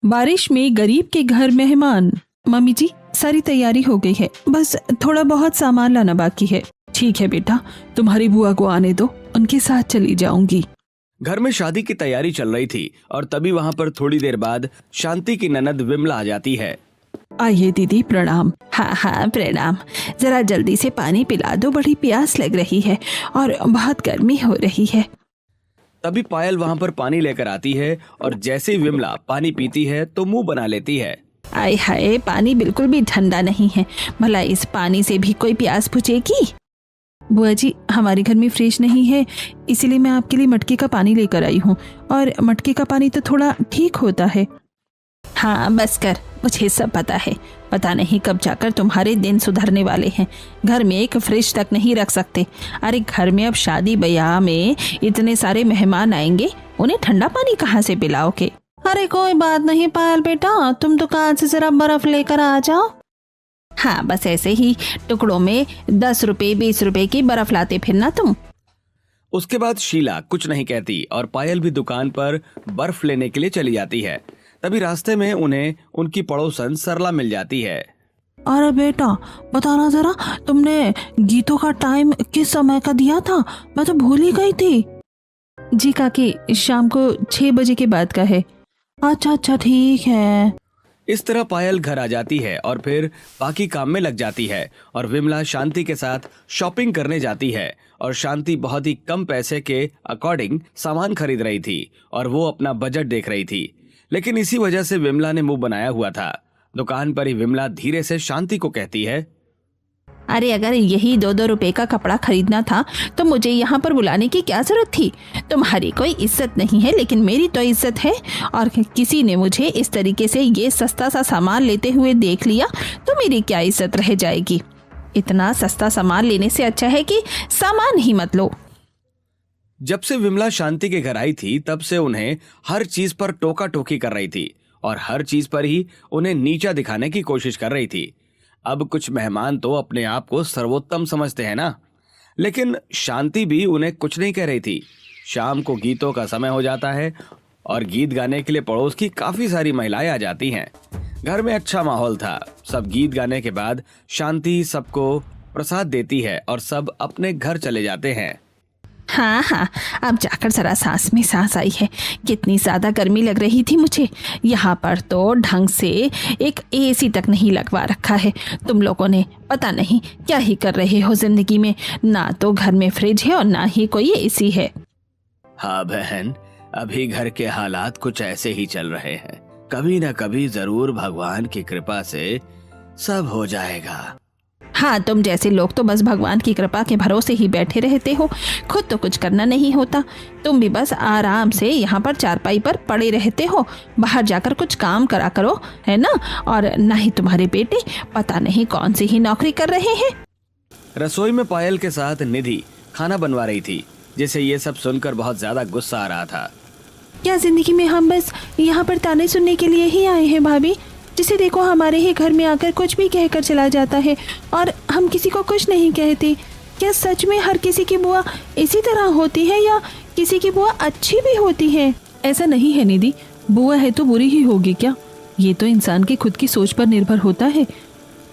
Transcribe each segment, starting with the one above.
बारिश में गरीब के घर मेहमान। मम्मी जी, सारी तैयारी हो गई है, बस थोड़ा बहुत सामान लाना बाकी है। ठीक है बेटा, तुम्हारी बुआ को आने दो, उनके साथ चली जाऊंगी। घर में शादी की तैयारी चल रही थी और तभी वहाँ पर थोड़ी देर बाद शांति की ननद विमला आ जाती है। आइए दीदी, प्रणाम। हाँ हाँ प्रणाम। जरा जल्दी से पानी पिला दो, बड़ी प्यास लग रही है और बहुत गर्मी हो रही है। तभी पायल वहाँ पर पानी लेकर आती है और जैसे ही विमला पानी पीती है तो मुंह बना लेती है। आय हाय, पानी बिल्कुल भी ठंडा नहीं है, भला इस पानी से भी कोई प्यास बुझेगी? बुआ जी, हमारे घर में फ्रिज नहीं है, इसीलिए मैं आपके लिए मटके का पानी लेकर आई हूँ, और मटके का पानी तो थोड़ा ठीक होता है। हाँ बस कर, मुझे सब पता है। पता नहीं कब जाकर तुम्हारे दिन सुधरने वाले हैं। घर में एक फ्रिज तक नहीं रख सकते। अरे घर में अब शादी ब्याह में इतने सारे मेहमान आएंगे, उन्हें ठंडा पानी कहाँ से पिलाओगे? अरे कोई बात नहीं पायल बेटा, तुम दुकान से जरा बर्फ लेकर आ जाओ। हाँ बस ऐसे ही टुकड़ों में 10 रुपए 20 रुपए की बर्फ लाते फिरना तुम। उसके बाद शीला कुछ नहीं कहती और पायल भी दुकान पर बर्फ लेने के लिए चली जाती है। तभी रास्ते में उन्हें उनकी पड़ोसन सरला मिल जाती है। अरे बेटा, बताना जरा, तुमने गीतों का टाइम किस समय का दिया था? मैं तो भूल ही गई थी। जी काकी, शाम को 6 बजे के बाद का है। अच्छा ठीक है। इस तरह पायल घर आ जाती है और फिर बाकी काम में लग जाती है और विमला शांति के साथ शॉपिंग करने जाती है। और शांति बहुत ही कम पैसे के अकॉर्डिंग सामान खरीद रही थी और वो अपना बजट देख रही थी, लेकिन इसी वजह से विमला ने मुंह बनाया हुआ था। दुकान पर ही विमला धीरे से शांति को कहती है, अरे अगर यही 2-2 रुपए का कपड़ा खरीदना था तो मुझे यहाँ पर बुलाने की क्या जरूरत थी? तुम्हारी कोई इज्जत नहीं है, लेकिन मेरी तो इज्जत है। और किसी ने मुझे इस तरीके से ये सस्ता सा सामान लेते हुए देख लिया तो मेरी क्या इज्जत रह जाएगी? इतना सस्ता सामान लेने से अच्छा है कि सामान ही मत लो। जब से विमला शांति के घर आई थी तब से उन्हें हर चीज पर टोका टोकी कर रही थी और हर चीज पर ही उन्हें नीचा दिखाने की कोशिश कर रही थी। अब कुछ मेहमान तो अपने आप को सर्वोत्तम समझते हैं ना, लेकिन शांति भी उन्हें कुछ नहीं कह रही थी। शाम को गीतों का समय हो जाता है और गीत गाने के लिए पड़ोस की काफी सारी महिलाएं आ जाती हैं। घर में अच्छा माहौल था। सब गीत गाने के बाद शांति सबको प्रसाद देती है और सब अपने घर चले जाते हैं। हाँ, अब जाकर जरा सांस में सांस आई है। कितनी ज्यादा गर्मी लग रही थी मुझे। यहाँ पर तो ढंग से एक एसी तक नहीं लगवा रखा है। तुम लोगों ने पता नहीं क्या ही कर रहे हो जिंदगी में। ना तो घर में फ्रिज है और ना ही कोई एसी है। हाँ बहन, अभी घर के हालात कुछ ऐसे ही चल रहे हैं। कभी न कभी जरूर भगवान की कृपा से सब हो जाएगा। हाँ, तुम जैसे लोग तो बस भगवान की कृपा के भरोसे ही बैठे रहते हो, खुद तो कुछ करना नहीं होता। तुम भी बस आराम से यहाँ पर चारपाई पर पड़े रहते हो। बाहर जाकर कुछ काम करा करो, है ना? और ना ही तुम्हारे बेटे पता नहीं कौन सी ही नौकरी कर रहे हैं। रसोई में पायल के साथ निधि खाना बनवा रही थी, जिसे ये सब सुनकर बहुत ज्यादा गुस्सा आ रहा था। क्या जिंदगी में हम बस यहाँ पर ताने सुनने के लिए ही आए हैं भाभी? जिसे देखो हमारे ही घर में आकर कुछ भी कहकर चला जाता है और हम किसी को कुछ नहीं कहते। क्या सच में हर किसी की बुआ इसी तरह होती है या किसी की बुआ अच्छी भी होती है? ऐसा नहीं है निधि, बुआ है तो बुरी ही होगी क्या? ये तो इंसान की खुद की सोच पर निर्भर होता है।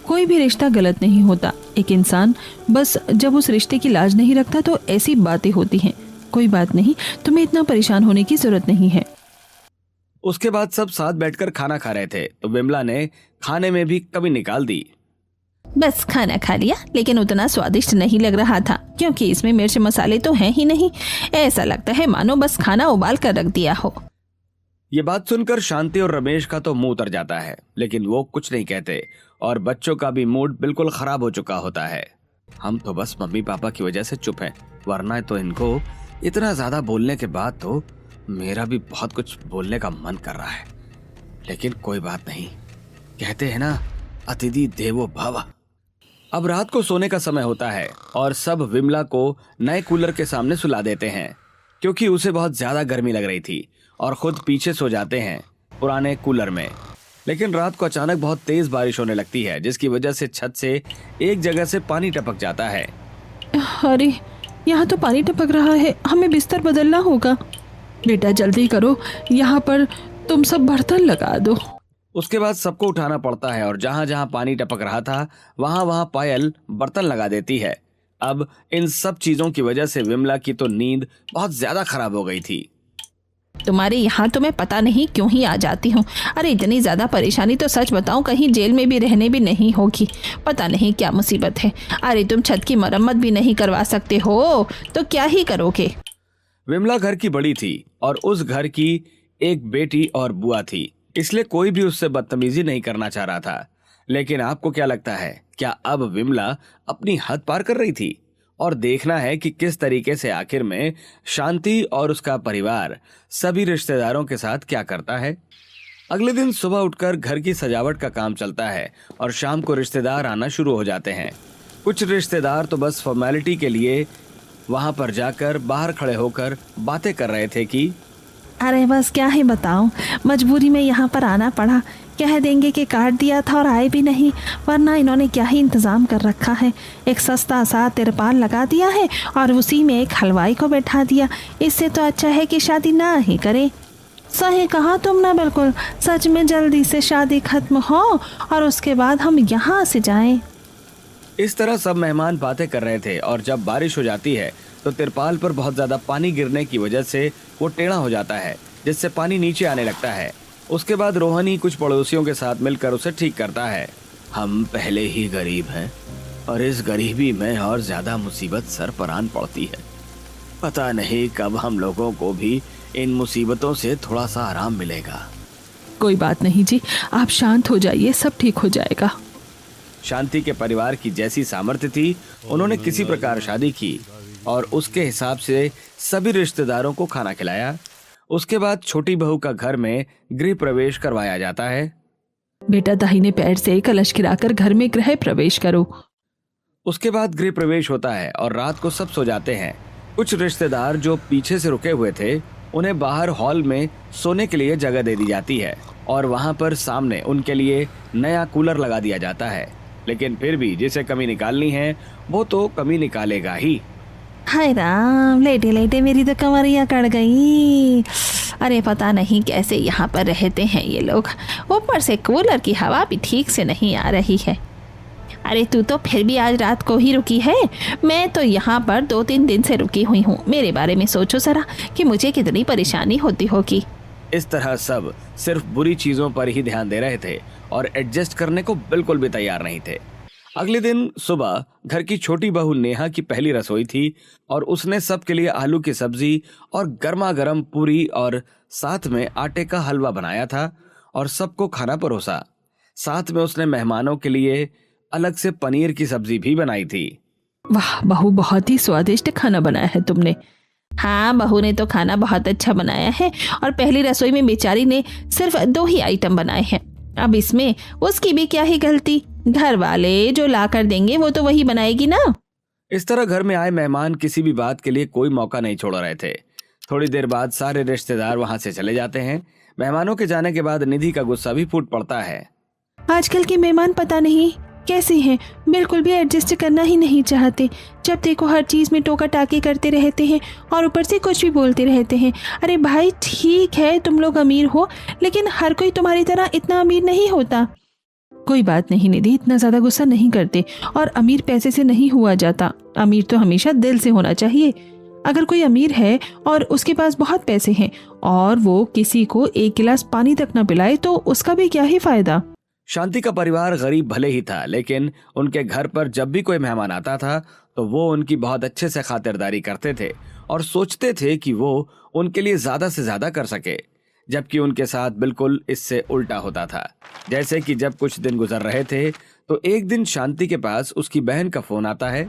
कोई भी रिश्ता गलत नहीं होता। एक इंसान बस जब उस रिश्ते की लाज नहीं रखता तो ऐसी बातें होती हैं। कोई बात नहीं, तुम्हें इतना परेशान होने की जरूरत नहीं है। उसके बाद सब साथ बैठकर खाना खा रहे थे तो विमला ने खाने में भी कमी निकाल दी। बस खाना खा लिया, लेकिन उतना स्वादिष्ट नहीं लग रहा था क्योंकि इसमें मिर्च मसाले तो हैं ही नहीं। ऐसा लगता है मानो बस खाना उबाल कर रख दिया हो। ये बात सुनकर शांति और रमेश का तो मुंह उतर जाता है, लेकिन वो कुछ नहीं कहते और बच्चों का भी मूड बिल्कुल खराब हो चुका होता है। हम तो बस मम्मी पापा की वजह से चुप हैं, वरना तो इनको इतना ज्यादा बोलने के बाद तो मेरा भी बहुत कुछ बोलने का मन कर रहा है, लेकिन कोई बात नहीं। कहते हैं ना, अतिथि देवो भव। अब रात को सोने का समय होता है और सब विमला को नए कूलर के सामने सुला देते हैं क्योंकि उसे बहुत ज्यादा गर्मी लग रही थी और खुद पीछे सो जाते हैं पुराने कूलर में। लेकिन रात को अचानक बहुत तेज बारिश होने लगती है, जिसकी वजह से छत से एक जगह से पानी टपक जाता है। अरे यहाँ तो पानी टपक रहा है, हमें बिस्तर बदलना होगा। बेटा जल्दी करो, यहाँ पर तुम सब बर्तन लगा दो। उसके बाद सबको उठाना पड़ता है और जहां जहां पानी टपक रहा था वहां वहां पायल बर्तन लगा देती है। अब इन सब चीजों की वजह से विमला की तो नींद बहुत ज्यादा खराब हो गई थी। तुम्हारे यहाँ तो मैं पता नहीं क्यों ही आ जाती हूँ। अरे इतनी ज़्यादा परेशानी तो सच बताऊँ कहीं जेल में भी रहने भी नहीं होगी। पता नहीं क्या मुसीबत है। अरे तुम छत की मरम्मत भी नहीं करवा सकते हो तो क्या ही करोगे। विमला घर की बड़ी थी और उस घर की एक बेटी और बुआ थी, इसलिए कोई भी उससे बदतमीजी नहीं करना चाह रहा था। लेकिन आपको क्या लगता है, क्या अब विमला अपनी हद पार कर रही थी? और देखना है कि किस तरीके से आखिर में शांति और उसका परिवार सभी रिश्तेदारों के साथ क्या करता है। अगले दिन सुबह उठकर घर की सजावट का काम चलता है और शाम को रिश्तेदार आना शुरू हो जाते हैं। कुछ रिश्तेदार तो बस फॉर्मेलिटी के लिए वहां पर जाकर बाहर खड़े होकर बातें कर रहे थे कि अरे बस क्या ही बताऊं, मजबूरी में यहाँ पर आना पड़ा। कह देंगे कि काट दिया था और आए भी नहीं, वरना इन्होंने क्या ही इंतज़ाम कर रखा है। एक सस्ता सा तिरपाल लगा दिया है और उसी में एक हलवाई को बैठा दिया। इससे तो अच्छा है कि शादी ना ही करें। सही कहा तुमने, बिल्कुल सच में जल्दी से शादी खत्म हो और उसके बाद हम यहाँ से जाएं। इस तरह सब मेहमान बातें कर रहे थे और जब बारिश हो जाती है तो तिरपाल पर बहुत ज्यादा पानी गिरने की वजह से वो टेढ़ा हो जाता है, जिससे पानी नीचे आने लगता है। उसके बाद रोहनी कुछ पड़ोसियों के साथ मिलकर उसे ठीक करता है। हम पहले ही गरीब हैं और इस गरीबी में और ज्यादा मुसीबत सर पर आन पड़ती है। पता नहीं कब हम लोगों को भी इन मुसीबतों से थोड़ा सा आराम मिलेगा। कोई बात नहीं जी, आप शांत हो जाइए, सब ठीक हो जाएगा। शांति के परिवार की जैसी सामर्थ्य थी, उन्होंने किसी प्रकार शादी की और उसके हिसाब से सभी रिश्तेदारों को खाना खिलाया। उसके बाद छोटी बहू का घर में गृह प्रवेश करवाया जाता है। बेटा दाहिने पैर से कलश गिराकर घर में गृह प्रवेश करो। उसके बाद गृह प्रवेश होता है और रात को सब सो जाते हैं। कुछ रिश्तेदार जो पीछे से रुके हुए थे, उन्हें बाहर हॉल में सोने के लिए जगह दे दी जाती है और वहां पर सामने उनके लिए नया कूलर लगा दिया जाता है। लेकिन फिर भी जिसे कमी निकालनी है वो तो कमी निकालेगा ही। हाय राम, लेटे लेटे मेरी तो कमरियाँ कट गई। अरे पता नहीं कैसे यहाँ पर रहते हैं ये लोग। ऊपर से कूलर की हवा भी ठीक से नहीं आ रही है। अरे तू तो फिर भी आज रात को ही रुकी है। मैं तो यहाँ पर 2-3 दिन से रुकी हुई हूँ। मेरे बारे में सोचो जरा कि मुझे कितनी परेशानी होती होगी। इस तरह सब सिर्फ बुरी चीजों पर ही ध्यान दे रहे थे और एडजस्ट करने को बिल्कुल भी तैयार नहीं थे। अगले दिन सुबह घर की छोटी बहू नेहा की पहली रसोई थी और उसने सबके लिए आलू की सब्जी और गर्मा गर्म पूरी और साथ में आटे का हलवा बनाया था और सबको खाना परोसा। साथ में उसने मेहमानों के लिए अलग से पनीर की सब्जी भी बनाई थी। वाह बहू, बहुत ही स्वादिष्ट खाना बनाया है तुमने। हाँ, बहू ने तो खाना बहुत अच्छा बनाया है और पहली रसोई में बेचारी ने सिर्फ 2 ही आइटम बनाए हैं। अब इसमें उसकी भी क्या ही गलती। घर वाले जो ला कर देंगे वो तो वही बनाएगी ना। इस तरह घर में आए मेहमान किसी भी बात के लिए कोई मौका नहीं छोड़ रहे थे। थोड़ी देर बाद सारे रिश्तेदार वहां से चले जाते हैं। मेहमानों के जाने के बाद निधि का गुस्सा भी फूट पड़ता है। आजकल के मेहमान पता नहीं कैसे हैं, बिल्कुल भी एडजस्ट करना ही नहीं चाहते। जब देखो हर चीज़ में टोका टाकी करते रहते हैं और ऊपर से कुछ भी बोलते रहते हैं। अरे भाई ठीक है तुम लोग अमीर हो, लेकिन हर कोई तुम्हारी तरह इतना अमीर नहीं होता। कोई बात नहीं निधि, इतना ज़्यादा गुस्सा नहीं करते। और अमीर पैसे से नहीं हुआ जाता, अमीर तो हमेशा दिल से होना चाहिए। अगर कोई अमीर है और उसके पास बहुत पैसे हैं और वो किसी को 1 गिलास पानी तक न पिलाए तो उसका भी क्या ही फायदा। शांति का परिवार गरीब भले ही था, लेकिन उनके घर पर जब भी कोई मेहमान आता था तो वो उनकी बहुत अच्छे से खातिरदारी करते थे और सोचते थे कि वो उनके लिए ज्यादा से ज्यादा कर सके। जबकि उनके साथ बिल्कुल इससे उल्टा होता था। जैसे कि जब कुछ दिन गुजर रहे थे तो एक दिन शांति के पास उसकी बहन का फोन आता है।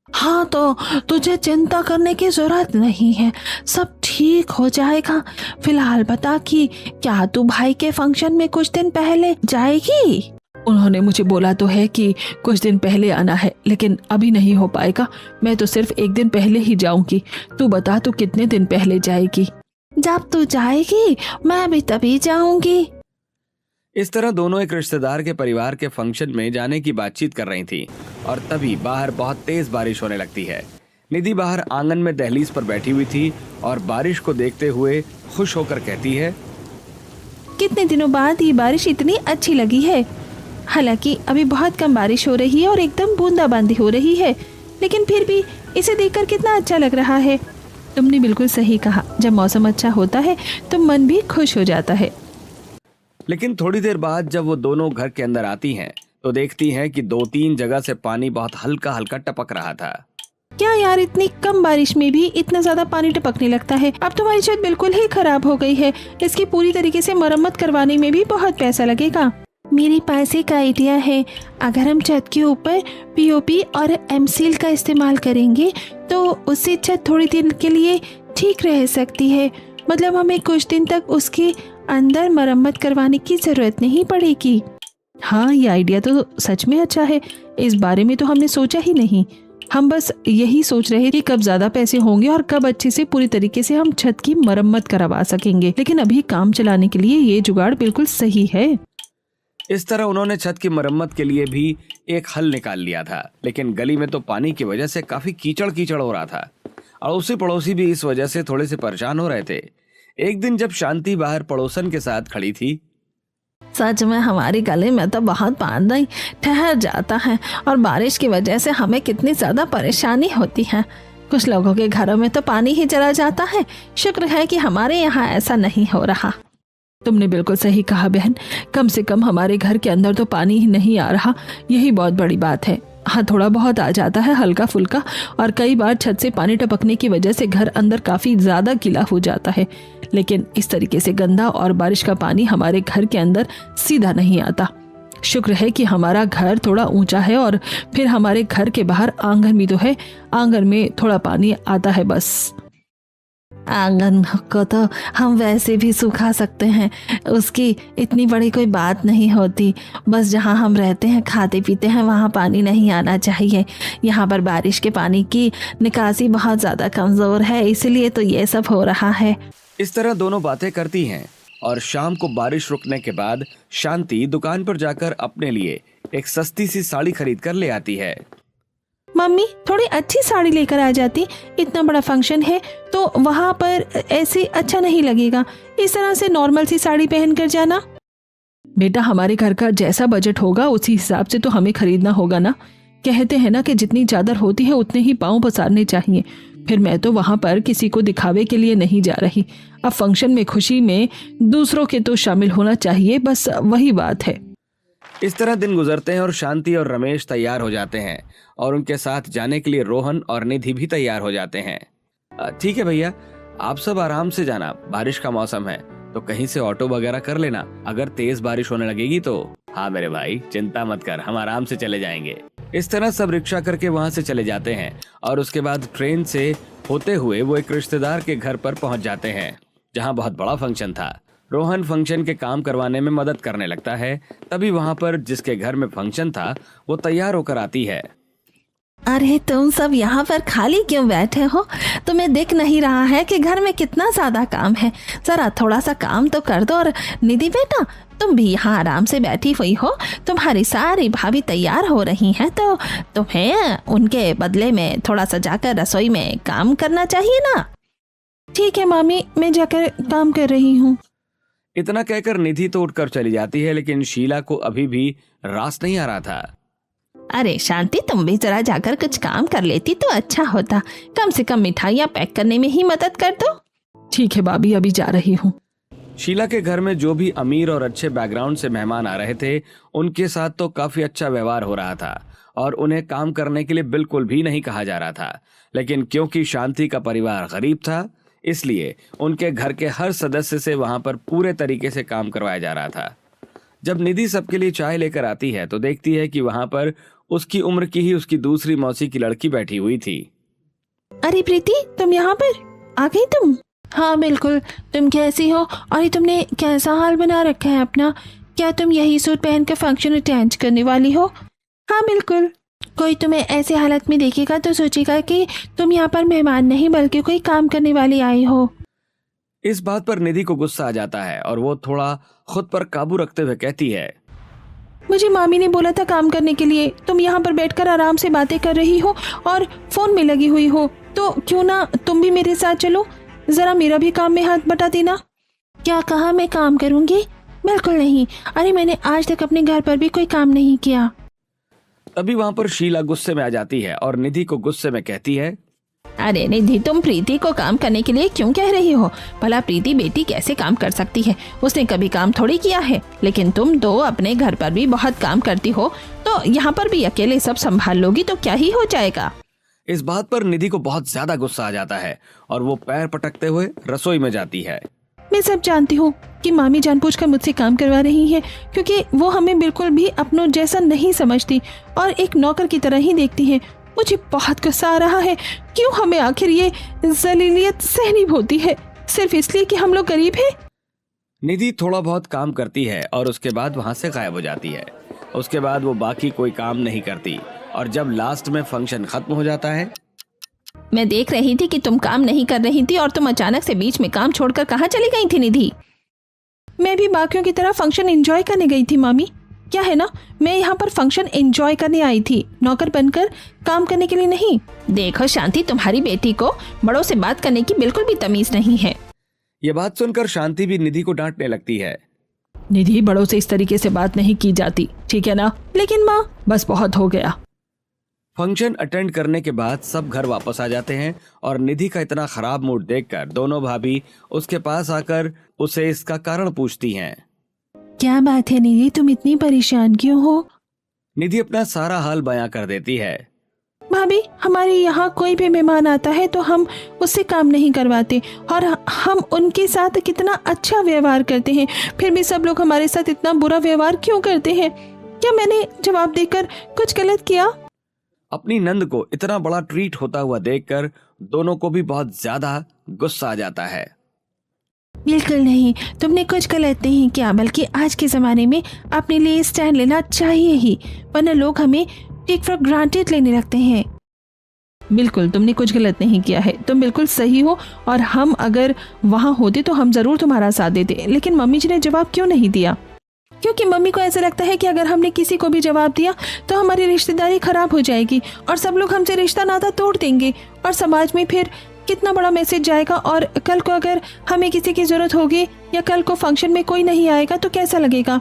हाँ, तो तुझे चिंता करने की जरूरत नहीं है, सब ठीक हो जाएगा। फिलहाल बता कि क्या तू भाई के फंक्शन में कुछ दिन पहले जाएगी? उन्होंने मुझे बोला तो है कि कुछ दिन पहले आना है, लेकिन अभी नहीं हो पाएगा। मैं तो सिर्फ 1 दिन पहले ही जाऊंगी। तू बता तू कितने दिन पहले जाएगी? जब तू जाएगी मैं भी तभी जाऊंगी। इस तरह दोनों एक रिश्तेदार के परिवार के फंक्शन में जाने की बातचीत कर रही थी और तभी बाहर बहुत तेज बारिश होने लगती है। निधि बाहर आंगन में दहलीज पर बैठी हुई थी और बारिश को देखते हुए खुश होकर कहती है, कितने दिनों बाद ये बारिश इतनी अच्छी लगी है। हालांकि अभी बहुत कम बारिश हो रही है और एकदम बूंदाबांदी हो रही है, लेकिन फिर भी इसे देखकर कितना अच्छा लग रहा है। तुमने बिल्कुल सही कहा, जब मौसम अच्छा होता है तो मन भी खुश हो जाता है। लेकिन थोड़ी देर बाद जब वो दोनों घर के अंदर आती हैं तो देखती हैं कि 2-3 जगह से पानी बहुत हल्का हल्का टपक रहा था। क्या यार, इतनी कम बारिश में भी इतना ज्यादा पानी टपकने लगता है। अब तुम्हारी छत बिल्कुल ही खराब हो गई है, इसकी पूरी तरीके से मरम्मत करवाने में भी बहुत पैसा लगेगा। मेरे पास एक आइडिया है, अगर हम छत के ऊपर पीओपी और एमसील का इस्तेमाल करेंगे तो उससे छत थोड़ी दिन के लिए ठीक रह सकती है। मतलब हमें कुछ दिन तक उसके अंदर मरम्मत करवाने की जरूरत नहीं पड़ेगी। हाँ, ये आइडिया तो सच में अच्छा है, इस बारे में तो हमने सोचा ही नहीं। हम बस यही सोच रहे कि कब ज्यादा पैसे होंगे और कब अच्छे से पूरी तरीके से हम छत की मरम्मत करवा सकेंगे, लेकिन अभी काम चलाने के लिए ये जुगाड़ बिल्कुल सही है। इस तरह उन्होंने छत की मरम्मत के लिए भी एक हल निकाल लिया था, लेकिन गली में तो पानी की वजह से काफी कीचड़ कीचड़ हो रहा था। अड़ोसी पड़ोसी भी इस वजह से थोड़े से परेशान हो रहे थे। एक दिन जब शांति बाहर पड़ोसन के साथ खड़ी थी, सच में हमारी गली में तो बहुत पानी ठहर जाता है और बारिश की वजह से हमें कितनी ज्यादा परेशानी होती है। कुछ लोगों के घरों में तो पानी ही चला जाता है। शुक्र है कि हमारे यहाँ ऐसा नहीं हो रहा। तुमने बिल्कुल सही कहा बहन, कम से कम हमारे घर के अंदर तो पानी ही नहीं आ रहा, यही बहुत बड़ी बात है। हाँ, थोड़ा बहुत आ जाता है हल्का फुल्का, और कई बार छत से पानी टपकने की वजह से घर अंदर काफी ज्यादा गीला हो जाता है, लेकिन इस तरीके से गंदा और बारिश का पानी हमारे घर के अंदर सीधा नहीं आता। शुक्र है कि हमारा घर थोड़ा ऊंचा है और फिर हमारे घर के बाहर आंगन भी तो है, आंगन में थोड़ा पानी आता है बस। आंगन को तो हम वैसे भी सुखा सकते हैं, उसकी इतनी बड़ी कोई बात नहीं होती। बस जहाँ हम रहते हैं खाते पीते हैं वहाँ पानी नहीं आना चाहिए। यहाँ पर बारिश के पानी की निकासी बहुत ज़्यादा कमज़ोर है, इसलिए तो ये सब हो रहा है। इस तरह दोनों बातें करती हैं और शाम को बारिश रुकने के बाद शांति दुकान पर जाकर अपने लिए एक सस्ती सी साड़ी खरीद कर ले आती है। मम्मी, थोड़ी अच्छी साड़ी लेकर आ जाती, इतना बड़ा फंक्शन है तो वहाँ पर ऐसे अच्छा नहीं लगेगा। इस तरह से नॉर्मल सी साड़ी पहन कर जाना। बेटा, हमारे घर का जैसा बजट होगा उसी हिसाब से तो हमें खरीदना होगा ना। कहते हैं ना कि जितनी चादर होती है उतने ही पाँव पसारने चाहिए। फिर मैं तो वहाँ पर किसी को दिखावे के लिए नहीं जा रही। अब फंक्शन में खुशी में दूसरों के तो शामिल होना चाहिए, बस वही बात है। इस तरह दिन गुजरते हैं और शांति और रमेश तैयार हो जाते हैं और उनके साथ जाने के लिए रोहन और निधि भी तैयार हो जाते हैं। ठीक है भैया, आप सब आराम से जाना, बारिश का मौसम है तो कहीं से ऑटो वगैरह कर लेना। अगर तेज बारिश होने लगेगी तो हाँ मेरे भाई, चिंता मत कर, हम आराम से चले जाएंगे। इस तरह सब रिक्शा करके वहाँ से चले जाते हैं और उसके बाद ट्रेन से होते हुए वो एक रिश्तेदार के घर पर पहुँच जाते हैं जहाँ बहुत बड़ा फंक्शन था। रोहन फंक्शन के काम करवाने में मदद करने लगता है। तभी वहाँ पर जिसके घर में फंक्शन था वो तैयार होकर आती है। अरे तुम सब यहाँ पर खाली क्यों बैठे हो? तुम्हें दिख नहीं रहा है कि घर में कितना ज्यादा काम है? जरा थोड़ा सा काम तो कर दो। और निधि बेटा, तुम भी यहाँ आराम से बैठी हुई हो, तुम्हारी सारी भाभी तैयार हो रही हैं तो तुम्हें उनके बदले में थोड़ा सा जाकर रसोई में काम करना चाहिए ना। ठीक है मामी, मैं जाकर काम कर रही हूँ। इतना कहकर निधि तो उठकर चली जाती है, लेकिन शीला को अभी भी रास नहीं आ रहा था। अरे शांति, तुम भी जरा जाकर कुछ काम कर लेती तो अच्छा होता। कम से कम मिठाइयाँ पैक करने में ही मदद कर दो। ठीक है भाभी, अभी जा रही हूँ। शीला के घर में जो भी अमीर और अच्छे बैकग्राउंड से मेहमान आ रहे थे उनके साथ तो काफी अच्छा व्यवहार हो रहा था और उन्हें काम करने के लिए बिल्कुल भी नहीं कहा जा रहा था। लेकिन क्योंकि शांति का परिवार गरीब था, इसलिए उनके घर के हर सदस्य से वहां पर पूरे तरीके से काम करवाया जा रहा था। जब निधि सबके लिए चाय लेकर आती है तो देखती है कि वहां पर उसकी उम्र की ही उसकी दूसरी मौसी की लड़की बैठी हुई थी। अरे प्रीति, तुम यहाँ पर आ गई तुम? हाँ बिल्कुल, तुम कैसी हो और तुमने कैसा हाल बना रखा है अपना? क्या तुम यही सूट पहन कर फंक्शन अटेंड करने वाली हो? हाँ बिल्कुल। कोई तुम्हें ऐसे हालत में देखेगा तो सोचेगा कि तुम यहाँ पर मेहमान नहीं बल्कि कोई काम करने वाली आई हो। इस बात पर निधि को गुस्सा आ जाता है और वो थोड़ा खुद पर काबू रखते हुए कहती है, मुझे मामी ने बोला था काम करने के लिए, तुम यहाँ पर बैठकर आराम से बातें कर रही हो और फोन में लगी हुई हो, तो क्यों ना तुम भी मेरे साथ चलो, जरा मेरा भी काम में हाथ बटा देना। क्या कहा मैं काम करूंगी? बिल्कुल नहीं। अरे मैंने आज तक अपने घर पर भी कोई काम नहीं किया। तभी वहां पर शीला गुस्से में आ जाती है और निधि को गुस्से में कहती है, अरे निधि, तुम प्रीति को काम करने के लिए क्यों कह रही हो? भला प्रीति बेटी कैसे काम कर सकती है? उसने कभी काम थोड़ी किया है। लेकिन तुम दो अपने घर पर भी बहुत काम करती हो, तो यहाँ पर भी अकेले सब संभाल लोगी तो क्या ही हो जाएगा। इस बात पर निधि को बहुत ज्यादा गुस्सा आ जाता है और वो पैर पटकते हुए रसोई में जाती है। मैं सब जानती हूँ कि मामी जानबूझकर मुझसे काम करवा रही है, क्योंकि वो हमें बिल्कुल भी अपनों जैसा नहीं समझती और एक नौकर की तरह ही देखती है। मुझे बहुत गुस्सा आ रहा है। क्यों हमें आखिर ये जलीलियत सहनी होती है, सिर्फ इसलिए कि हम लोग गरीब हैं? निधि थोड़ा बहुत काम करती है और उसके बाद वहां से गायब हो जाती है। उसके बाद वो बाकी कोई काम नहीं करती और जब लास्ट में फंक्शन खत्म हो जाता है, मैं देख रही थी कि तुम काम नहीं कर रही थी और तुम अचानक से बीच में काम छोड़कर कहाँ चली गई थी निधि? मैं भी बाकियों की तरह फंक्शन एंजॉय करने गई थी मामी। क्या है ना, मैं यहाँ पर फंक्शन एंजॉय करने आई थी, नौकर बनकर काम करने के लिए नहीं। देखो शांति, तुम्हारी बेटी को बड़ों से बात करने की बिल्कुल भी तमीज नहीं है। ये बात सुनकर शांति भी निधि को डांटने लगती है। निधि, बड़ों से इस तरीके से बात नहीं की जाती, ठीक है ना? लेकिन माँ, बस बहुत हो गया। फंक्शन अटेंड करने के बाद सब घर वापस आ जाते हैं और निधि का इतना खराब मूड देखकर दोनों भाभी उसके पास आकर उसे इसका कारण पूछती हैं। क्या बात है निधि, तुम इतनी परेशान क्यों हो? निधि अपना सारा हाल बयां कर देती है। भाभी, हमारे यहाँ कोई भी मेहमान आता है तो हम उससे काम नहीं करवाते और हम उनके साथ कितना अच्छा व्यवहार करते हैं, फिर भी सब लोग हमारे साथ इतना बुरा व्यवहार क्यों करते हैं? क्या मैंने जवाब देकर कुछ गलत किया? अपनी नंद को इतना बड़ा ट्रीट होता हुआ देखकर दोनों को भी बहुत ज्यादा गुस्सा आ जाता है। बिल्कुल नहीं, तुमने कुछ गलत नहीं किया, बल्कि आज के ज़माने में अपने लिए स्टैंड लेना चाहिए ही, वरना लोग हमें टेक फॉर ग्रांटेड लेने लगते हैं। बिल्कुल, तुमने कुछ गलत नहीं किया है, तुम बिल्कुल सही हो और हम अगर वहाँ होते तो हम ज़रूर तुम्हारा साथ देते। लेकिन मम्मी जी ने जवाब क्यों नहीं दिया? क्योंकि मम्मी को ऐसा लगता है कि अगर हमने किसी को भी जवाब दिया तो हमारी रिश्तेदारी खराब हो जाएगी और सब लोग हमसे रिश्ता नाता तोड़ देंगे और समाज में फिर कितना बड़ा मैसेज जाएगा। और कल को अगर हमें किसी की जरूरत होगी या कल को फंक्शन में कोई नहीं आएगा तो कैसा लगेगा?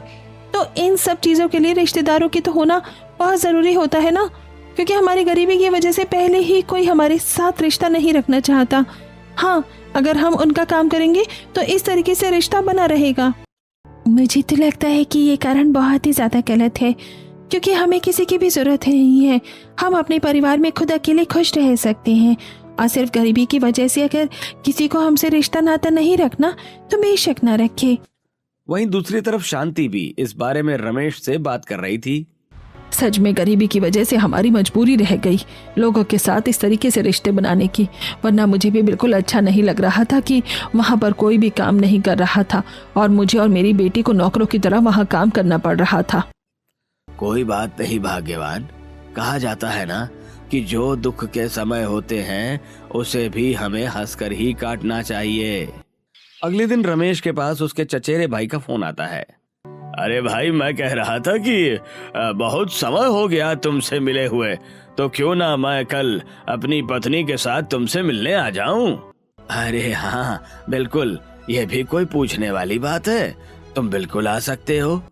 तो इन सब चीज़ों के लिए रिश्तेदारों की तो होना बहुत ज़रूरी होता है ना, क्योंकि हमारी गरीबी की वजह से पहले ही कोई हमारे साथ रिश्ता नहीं रखना चाहता। हाँ, अगर हम उनका काम करेंगे तो इस तरीके से रिश्ता बना रहेगा। मुझे तो लगता है कि ये कारण बहुत ही ज़्यादा गलत है, क्योंकि हमें किसी की भी ज़रूरत नहीं है। हम अपने परिवार में खुद अकेले खुश रह सकते हैं और सिर्फ गरीबी की वजह से अगर किसी को हमसे रिश्ता नाता नहीं रखना तो बेशक ना रखे। वहीं दूसरी तरफ शांति भी इस बारे में रमेश से बात कर रही थी। सच में गरीबी की वजह से हमारी मजबूरी रह गई लोगों के साथ इस तरीके से रिश्ते बनाने की, वरना मुझे भी बिल्कुल अच्छा नहीं लग रहा था कि वहाँ पर कोई भी काम नहीं कर रहा था और मुझे और मेरी बेटी को नौकरों की तरह वहाँ काम करना पड़ रहा था। कोई बात नहीं भाग्यवान, कहा जाता है ना कि जो दुख के समय होते हैं उसे भी हमें हंसकर ही काटना चाहिए। अगले दिन रमेश के पास उसके चचेरे भाई का फोन आता है। अरे भाई, मैं कह रहा था कि बहुत समय हो गया तुमसे मिले हुए, तो क्यों ना मैं कल अपनी पत्नी के साथ तुमसे मिलने आ जाऊं? अरे हाँ बिल्कुल, यह भी कोई पूछने वाली बात है, तुम बिल्कुल आ सकते हो।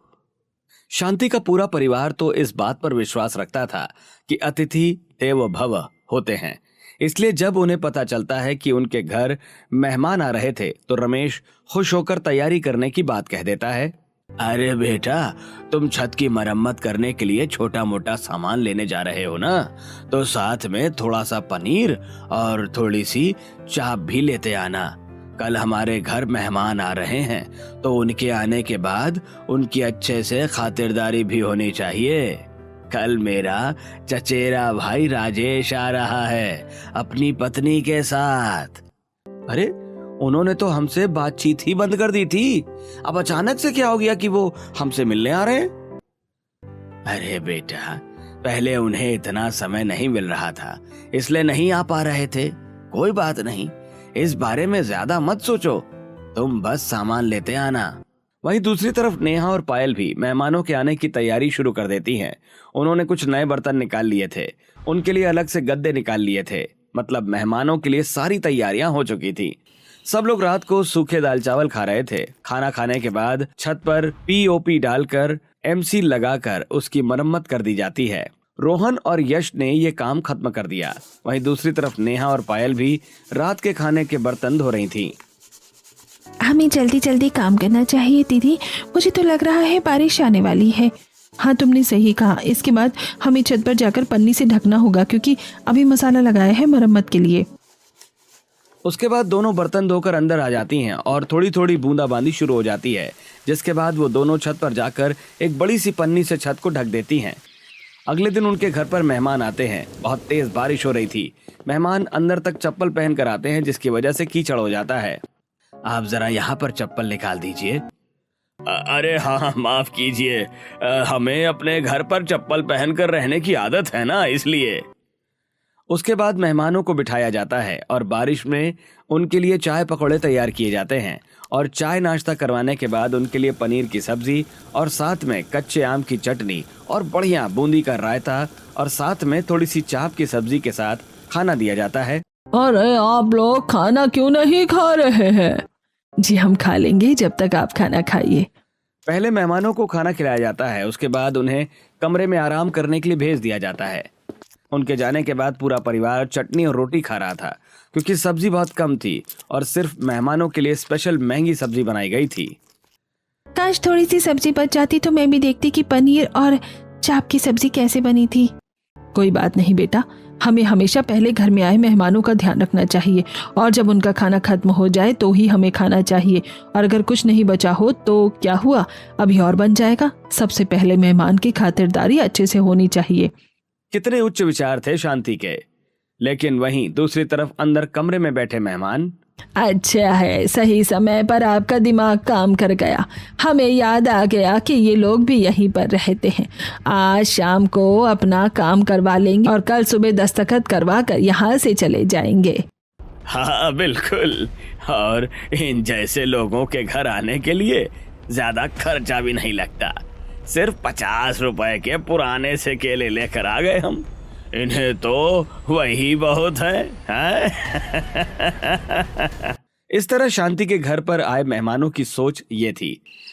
शांति का पूरा परिवार तो इस बात पर विश्वास रखता था कि अतिथि देवो भव होते हैं, इसलिए जब उन्हें पता चलता है कि उनके घर मेहमान आ रहे थे तो रमेश खुश होकर तैयारी करने की बात कह देता है। अरे बेटा, तुम छत की मरम्मत करने के लिए छोटा मोटा सामान लेने जा रहे हो ना, तो साथ में थोड़ा सा पनीर और थोड़ी सी चाप भी लेते आना। कल हमारे घर मेहमान आ रहे हैं तो उनके आने के बाद उनकी अच्छे से खातिरदारी भी होनी चाहिए। कल मेरा चचेरा भाई राजेश आ रहा है अपनी पत्नी के साथ। अरे, उन्होंने तो हमसे बातचीत ही बंद कर दी थी, अब अचानक से क्या हो गया कि वो हमसे मिलने आ रहे हैं? अरे बेटा, पहले उन्हें इतना समय नहीं मिल रहा था इसलिए नहीं आ पा रहे थे। कोई बात नहीं, इस बारे में ज्यादा मत सोचो, तुम बस सामान लेते आना। वहीं दूसरी तरफ नेहा और पायल भी मेहमानों के आने की तैयारी शुरू कर देती हैं। उन्होंने कुछ नए बर्तन निकाल लिए थे, उनके लिए अलग से गद्दे निकाल लिए थे, मतलब मेहमानों के लिए सारी तैयारियां हो चुकी थी। सब लोग रात को सूखे दाल चावल खा रहे थे। खाना खाने के बाद छत पर पीओपी डालकर एमसी लगाकर उसकी मरम्मत कर दी जाती है। रोहन और यश ने ये काम खत्म कर दिया। वहीं दूसरी तरफ नेहा और पायल भी रात के खाने के बर्तन धो रही थीं। हमें जल्दी जल्दी काम करना चाहिए दीदी, मुझे तो लग रहा है बारिश आने वाली है। हाँ तुमने सही कहा, इसके बाद हमें छत पर जाकर पन्नी से ढकना होगा क्योंकि अभी मसाला लगाया है मरम्मत के लिए। उसके बाद दोनों बर्तन धोकर अंदर आ जाती हैं और थोड़ी थोड़ी बूंदाबांदी शुरू हो जाती है, जिसके बाद वो दोनों छत पर जाकर एक बड़ी सी पन्नी से छत को ढक देती हैं। अगले दिन उनके घर पर मेहमान आते हैं। बहुत तेज बारिश हो रही थी। मेहमान अंदर तक चप्पल पहन कर आते हैं, जिसकी वजह से कीचड़ हो जाता है। आप जरा यहाँ पर चप्पल निकाल दीजिए। अरे हाँ, माफ कीजिए, हमें अपने घर पर चप्पल पहनकर रहने की आदत है ना, इसलिए। उसके बाद मेहमानों को बिठाया जाता है और बारिश में उनके लिए चाय पकौड़े तैयार किए जाते हैं और चाय नाश्ता करवाने के बाद उनके लिए पनीर की सब्जी और साथ में कच्चे आम की चटनी और बढ़िया बूंदी का रायता और साथ में थोड़ी सी चाप की सब्जी के साथ खाना दिया जाता है। अरे आप लोग खाना क्यों नहीं खा रहे हैं? जी हम खा लेंगे जब तक आप खाना खाइए। पहले मेहमानों को खाना खिलाया जाता है, उसके बाद उन्हें कमरे में आराम करने के लिए भेज दिया जाता है। उनके जाने के बाद पूरा परिवार चटनी और रोटी खा रहा था क्योंकि सब्जी बहुत कम थी और सिर्फ मेहमानों के लिए स्पेशल महंगी सब्जी बनाई गई थी। काश थोड़ी सी सब्जी बच जाती तो मैं भी देखती कि पनीर और चाप की सब्जी कैसे बनी थी। कोई बात नहीं बेटा, हमें हमेशा पहले घर में आए मेहमानों का ध्यान रखना चाहिए और जब उनका खाना खत्म हो जाए तो ही हमें खाना चाहिए, और अगर कुछ नहीं बचा हो तो क्या हुआ, अभी और बन जाएगा। सबसे पहले मेहमान की खातिरदारी अच्छे से होनी चाहिए। कितने उच्च विचार थे शांति के। लेकिन वहीं दूसरी तरफ अंदर कमरे में बैठे मेहमान। अच्छा है, सही समय पर आपका दिमाग काम कर गया। हमें याद आ गया कि ये लोग भी यहीं पर रहते हैं। आज शाम को अपना काम करवा लेंगे और कल सुबह दस्तखत करवा कर यहाँ से चले जाएंगे। हाँ बिल्कुल, और इन जैसे लोगों के घर आने के लिए ज्यादा खर्चा भी नहीं लगता। सिर्फ 50 रुपए के पुराने से केले लेकर आ गए हम। इन्हें तो वही बहुत है, इस तरह शांति के घर पर आए मेहमानों की सोच ये थी।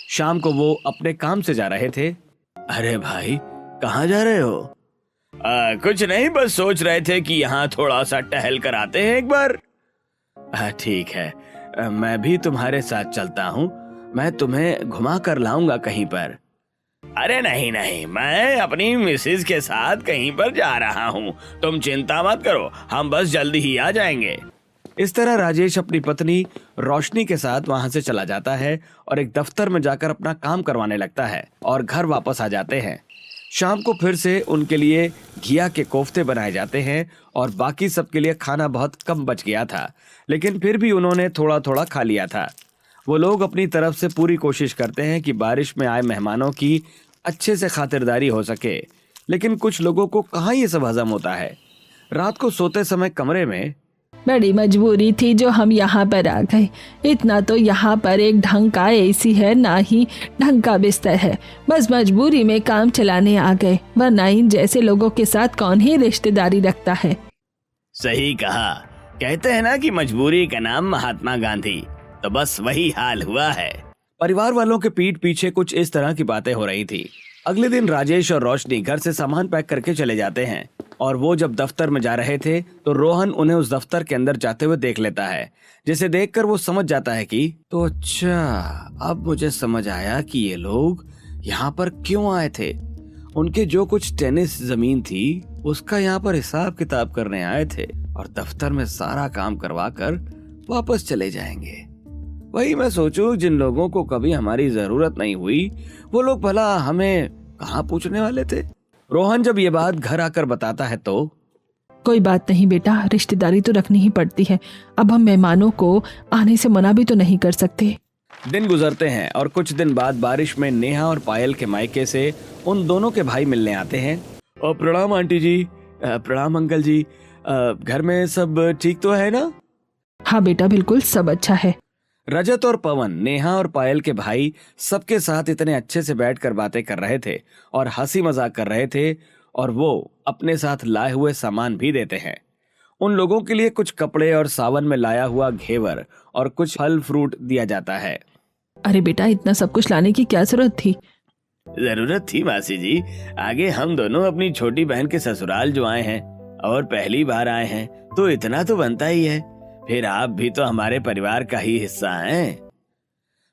शाम को वो अपने काम से जा रहे थे। अरे भाई, कहाँ जा रहे हो? कुछ नहीं, बस सोच रहे थे कि यहाँ थोड़ा सा टहल कर आते हैं एक बार। ठीक है, मैं भी तुम्हारे साथ चलता हूँ। मैं तुम्हें घुमा कर लाऊंगा कहीं पर। अरे नहीं नहीं, मैं अपनी मिसेज के साथ कहीं पर जा रहा हूँ, तुम चिंता मत करो, हम बस जल्दी ही आ जाएंगे। इस तरह राजेश अपनी पत्नी रोशनी के साथ वहां से चला जाता है और एक दफ्तर में जाकर अपना काम करवाने लगता है और घर वापस आ जाते हैं। शाम को फिर से उनके लिए घिया के कोफ्ते बनाए जाते हैं और बाकी सबके लिए खाना बहुत कम बच गया था, लेकिन फिर भी उन्होंने थोड़ा थोड़ा खा लिया था। वो लोग अपनी तरफ से पूरी कोशिश करते हैं कि बारिश में आए मेहमानों की अच्छे से खातिरदारी हो सके, लेकिन कुछ लोगों को कहाँ ये सब हजम होता है। रात को सोते समय कमरे में बड़ी मजबूरी थी जो हम यहाँ पर आ गए। इतना तो यहाँ पर एक ढंग का एसी है, ना ही ढंग का बिस्तर है। बस मजबूरी में काम चलाने आ गए, वरना इन जैसे लोगों के साथ कौन ही रिश्तेदारी रखता है। सही कहा, कहते हैं ना कि मजबूरी का नाम महात्मा गांधी, तो बस वही हाल हुआ है। परिवार वालों के पीठ पीछे कुछ इस तरह की बातें हो रही थी। अगले दिन राजेश और रोशनी घर से सामान पैक करके चले जाते हैं और वो जब दफ्तर में जा रहे थे तो रोहन उन्हें उस दफ्तर के अंदर जाते हुए देख लेता है, जिसे देखकर वो समझ जाता है कि तो अच्छा, अब मुझे समझ आया कि ये लोग यहाँ पर क्यों आए थे। उनके जो कुछ टेनिस जमीन थी उसका यहाँ पर हिसाब किताब करने आए थे और दफ्तर में सारा काम करवा कर वापस चले जाएंगे। वही मैं सोचूं, जिन लोगों को कभी हमारी जरूरत नहीं हुई वो लोग भला हमें कहाँ पूछने वाले थे। रोहन जब ये बात घर आकर बताता है तो कोई बात नहीं बेटा, रिश्तेदारी तो रखनी ही पड़ती है। अब हम मेहमानों को आने से मना भी तो नहीं कर सकते। दिन गुजरते हैं और कुछ दिन बाद बारिश में नेहा और पायल के मायके से उन दोनों के भाई मिलने आते हैं। और प्रणाम आंटी जी, प्रणाम अंकल जी, घर में सब ठीक तो है ना? हाँ बेटा, बिल्कुल सब अच्छा है। रजत और पवन, नेहा और पायल के भाई, सबके साथ इतने अच्छे से बैठकर बातें कर रहे थे और हंसी मजाक कर रहे थे और वो अपने साथ लाए हुए सामान भी देते हैं। उन लोगों के लिए कुछ कपड़े और सावन में लाया हुआ घेवर और कुछ फल फ्रूट दिया जाता है। अरे बेटा, इतना सब कुछ लाने की क्या जरूरत थी? जरूरत थी मासी जी। आगे हम दोनों अपनी छोटी बहन के ससुराल जो आए हैं और पहली बार आए हैं, तो इतना तो बनता ही है। फिर आप भी तो हमारे परिवार का ही हिस्सा हैं।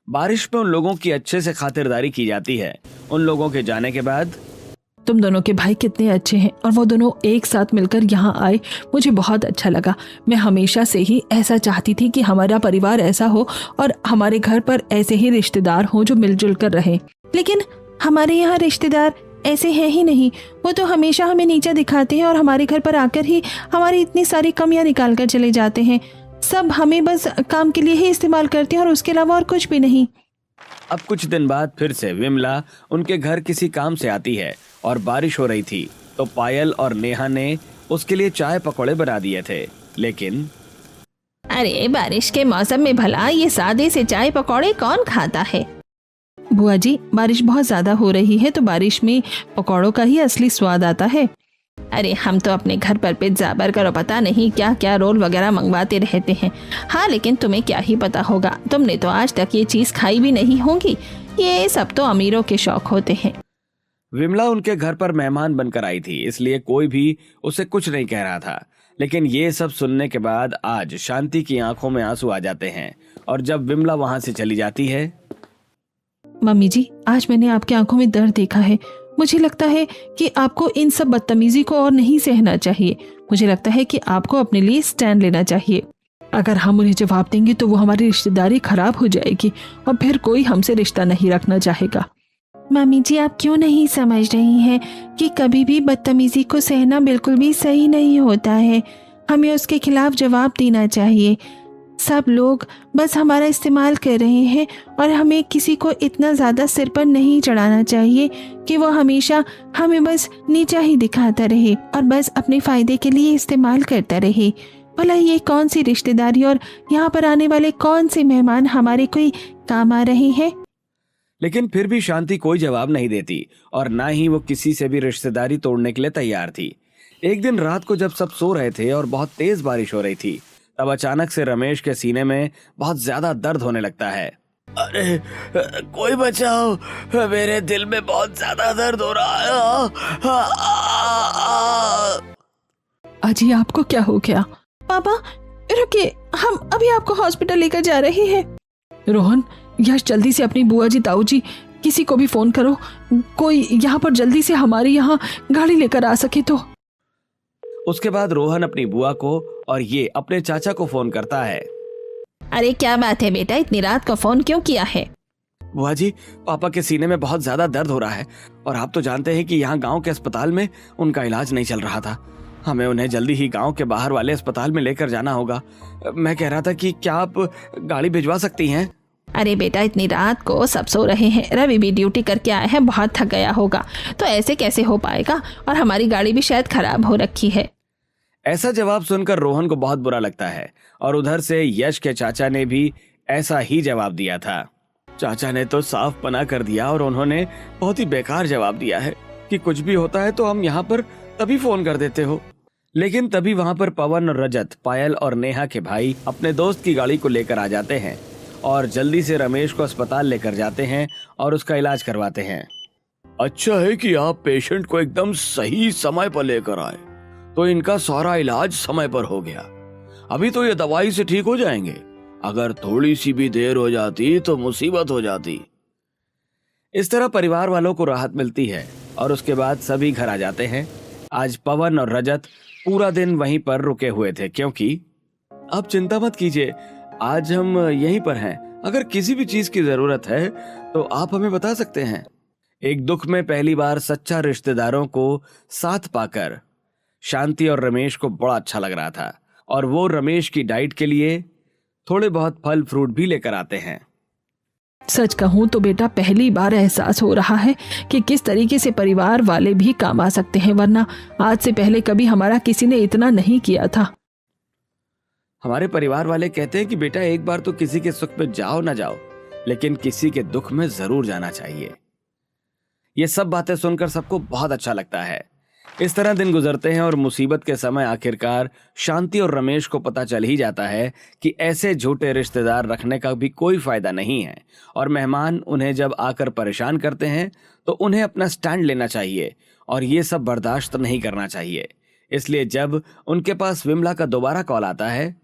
बारिश में उन लोगों की अच्छे से खातिरदारी की जाती है। उन लोगों के जाने के बाद तुम दोनों के भाई कितने अच्छे हैं और वो दोनों एक साथ मिलकर यहाँ आए, मुझे बहुत अच्छा लगा। मैं हमेशा से ही ऐसा चाहती थी कि हमारा परिवार ऐसा हो और हमारे घर पर ऐसे ही रिश्तेदार हों जो मिलजुल कर रहें। लेकिन हमारे यहाँ रिश्तेदार ऐसे हैं ही नहीं। वो तो हमेशा हमें नीचा दिखाते हैं और हमारे घर पर आकर ही हमारी इतनी सारी कमियां निकाल कर चले जाते हैं। सब हमें बस काम के लिए ही इस्तेमाल करते हैं और उसके अलावा और कुछ भी नहीं। अब कुछ दिन बाद फिर से विमला उनके घर किसी काम से आती है और बारिश हो रही थी, तो पायल और नेहा ने उसके लिए चाय पकौड़े बना दिए थे। लेकिन अरे, बारिश के मौसम में भला ये सादे से चाय पकौड़े कौन खाता है? बुआ जी, बारिश बहुत ज्यादा हो रही है तो बारिश में पकौड़ों का ही असली स्वाद आता है। अरे, हम तो अपने घर पर पिज्जा, बर्गर और पता नहीं क्या क्या रोल वगैरह मंगवाते रहते हैं। हाँ, लेकिन तुम्हें क्या ही पता होगा, तुमने तो आज तक ये चीज खाई भी नहीं होगी। ये सब तो अमीरों के शौक होते हैं। विमला उनके घर पर मेहमान बनकर आई थी, इसलिए कोई भी उसे कुछ नहीं कह रहा था। लेकिन ये सब सुनने के बाद आज शांति की आंखों में आंसू आ जाते हैं और जब विमला वहां से चली जाती है। मम्मी जी, आज मैंने आपकी आंखों में दर्द देखा है। मुझे लगता है कि आपको इन सब बदतमीजी को और नहीं सहना चाहिए। मुझे लगता है कि आपको अपने लिए स्टैंड लेना चाहिए। अगर हम उन्हें जवाब देंगे तो वो हमारी रिश्तेदारी खराब हो जाएगी और फिर कोई हमसे रिश्ता नहीं रखना चाहेगा। मम्मी जी, आप क्यों नहीं समझ रही हैं कि कभी भी बदतमीजी को सहना बिल्कुल भी सही नहीं होता है। हमें उसके खिलाफ जवाब देना चाहिए। सब लोग बस हमारा इस्तेमाल कर रहे हैं और हमें किसी को इतना ज़्यादा सिर पर नहीं चढ़ाना चाहिए कि वो हमेशा हमें बस नीचा ही दिखाता रहे और बस अपने फ़ायदे के लिए इस्तेमाल करता रहे। भला ये कौन सी रिश्तेदारी और यहाँ पर आने वाले कौन से मेहमान हमारे कोई काम आ रहे हैं? लेकिन फिर भी शांति कोई जवाब नहीं देती और ना ही वो किसी से भी रिश्तेदारी तोड़ने के लिए तैयार थी। एक दिन रात को जब सब सो रहे थे और बहुत तेज बारिश हो रही थी, तब अचानक से रमेश के सीने में बहुत ज्यादा दर्द होने लगता है। अरे, कोई बचाओ, मेरे दिल में बहुत ज्यादा दर्द हो रहा है। अजी, आपको क्या हो गया? पापा रुकिए, हम अभी आपको हॉस्पिटल लेकर जा रहे हैं। रोहन, यश, जल्दी से अपनी बुआ जी, ताऊ जी, किसी को भी फोन करो। कोई यहाँ पर जल्दी से हमारे यहाँ गाड़ी लेकर आ सके तो। उसके बाद रोहन अपनी बुआ को और ये अपने चाचा को फोन करता है। अरे, क्या बात है बेटा, इतनी रात को फोन क्यों किया है? बुआ जी, पापा के सीने में बहुत ज्यादा दर्द हो रहा है और आप तो जानते हैं कि यहाँ गांव के अस्पताल में उनका इलाज नहीं चल रहा था। हमें उन्हें जल्दी ही गांव के बाहर वाले अस्पताल में लेकर जाना होगा। मैं कह रहा था कि क्या आप गाड़ी भिजवा सकती हैं? अरे बेटा, इतनी रात को सब सो रहे हैं। रवि भी ड्यूटी करके आया है, बहुत थक गया होगा, तो ऐसे कैसे हो पाएगा? और हमारी गाड़ी भी शायद खराब हो रखी है। ऐसा जवाब सुनकर रोहन को बहुत बुरा लगता है और उधर से यश के चाचा ने भी ऐसा ही जवाब दिया था। चाचा ने तो साफ मना कर दिया और उन्होंने बहुत ही बेकार जवाब दिया है कि कुछ भी होता है तो हम यहाँ पर तभी फोन कर देते हो। लेकिन तभी वहां पर पवन और रजत, पायल और नेहा के भाई अपने दोस्त की गाड़ी को लेकर आ जाते हैं और जल्दी से रमेश को अस्पताल लेकर जाते हैं और उसका इलाज करवाते हैं। अच्छा है कि आप पेशेंट को एकदम सही समय पर लेकर आए, तो इनका सारा इलाज समय पर हो गया। अभी तो ये दवाई से ठीक हो जाएंगे, अगर थोड़ी सी भी देर हो जाती तो मुसीबत हो जाती। इस तरह परिवार वालों को राहत मिलती है और उसके बाद सभी घर आ जाते हैं। आज पवन और रजत पूरा दिन वहीं पर रुके हुए थे, क्योंकि आप चिंता मत कीजिए, आज हम यहीं पर हैं। अगर किसी भी चीज की जरूरत है तो आप हमें बता सकते हैं। एक दुख में पहली बार सच्चा रिश्तेदारों को साथ पाकर शांति और रमेश को बड़ा अच्छा लग रहा था और वो रमेश की डाइट के लिए थोड़े बहुत फल फ्रूट भी लेकर आते हैं। सच कहूँ तो बेटा, पहली बार एहसास हो रहा है कि किस तरीके से परिवार वाले भी काम आ सकते हैं, वरना आज से पहले कभी हमारा किसी ने इतना नहीं किया था। हमारे परिवार वाले कहते हैं कि बेटा, एक बार तो किसी के सुख में जाओ ना जाओ, लेकिन किसी के दुख में जरूर जाना चाहिए। ये सब बातें सुनकर सबको बहुत अच्छा लगता है। इस तरह दिन गुजरते हैं और मुसीबत के समय आखिरकार शांति और रमेश को पता चल ही जाता है कि ऐसे झूठे रिश्तेदार रखने का भी कोई फायदा नहीं है और मेहमान उन्हें जब आकर परेशान करते हैं तो उन्हें अपना स्टैंड लेना चाहिए और ये सब बर्दाश्त नहीं करना चाहिए। इसलिए जब उनके पास विमला का दोबारा कॉल आता है,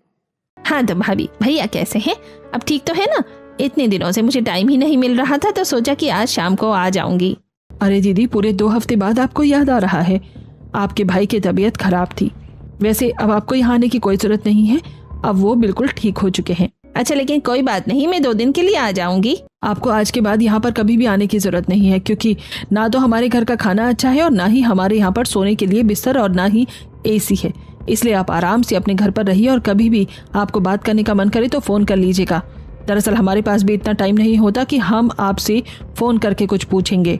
हाँ तो भाभी भैया कैसे हैं, अब ठीक तो है ना? इतने दिनों से मुझे टाइम ही नहीं मिल रहा था तो सोचा कि आज शाम को आ जाऊंगी। अरे दीदी, पूरे 2 हफ्ते बाद आपको याद आ रहा है। आपके भाई की तबीयत खराब थी। वैसे अब आपको यहाँ आने की कोई जरूरत नहीं है, अब वो बिल्कुल ठीक हो चुके हैं। अच्छा, लेकिन कोई बात नहीं, मैं 2 दिन के लिए आ जाऊंगी। आपको आज के बाद यहाँ पर कभी भी आने की जरूरत नहीं है, क्योंकि ना तो हमारे घर का खाना अच्छा है और ना ही हमारे यहाँ पर सोने के लिए बिस्तर और ना ही AC है। इसलिए आप आराम से अपने घर पर रहिए और कभी भी आपको बात करने का मन करे तो फ़ोन कर लीजिएगा। दरअसल हमारे पास भी इतना टाइम नहीं होता कि हम आपसे फ़ोन करके कुछ पूछेंगे।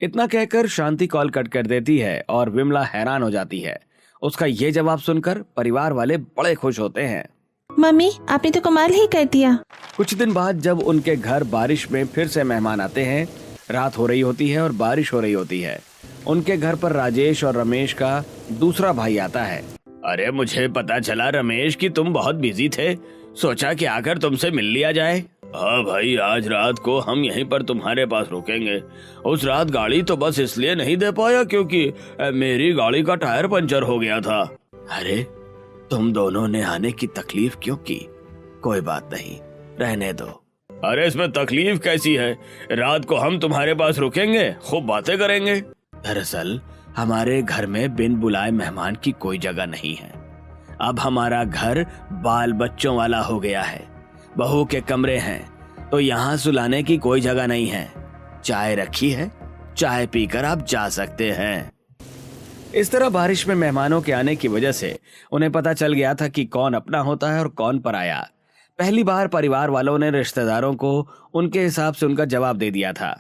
इतना कहकर शांति कॉल कट कर देती है और विमला हैरान हो जाती है। उसका ये जवाब सुनकर परिवार वाले बड़े खुश होते हैं। मम्मी, आपने तो कमाल ही कर दिया। कुछ दिन बाद जब उनके घर बारिश में फिर से मेहमान आते हैं, रात हो रही होती है और बारिश हो रही होती है। उनके घर पर राजेश और रमेश का दूसरा भाई आता है। अरे मुझे पता चला रमेश कि तुम बहुत बिजी थे, सोचा कि आकर तुमसे मिल लिया जाए। हाँ भाई, आज रात को हम यहीं पर तुम्हारे पास रुकेंगे। उस रात गाड़ी तो बस इसलिए नहीं दे पाया क्योंकि मेरी गाड़ी का टायर पंचर हो गया था। अरे तुम दोनों ने आने की तकलीफ क्यों की? कोई बात नहीं, रहने दो। अरे इसमें तकलीफ कैसी है? रात को हम तुम्हारे पास रुकेंगे, खूब बातें करेंगे। दरअसल हमारे घर में बिन बुलाए मेहमान की कोई जगह नहीं है। अब हमारा घर बाल बच्चों वाला हो गया है। बहू के कमरे हैं तो यहाँ सुलाने की कोई जगह नहीं है। चाय रखी है, चाय पीकर आप जा सकते हैं। इस तरह बारिश में मेहमानों के आने की वजह से उन्हें पता चल गया था कि कौन अपना होता है और कौन पराया। पहली बार परिवार वालों ने रिश्तेदारों को उनके हिसाब से उनका जवाब दे दिया था।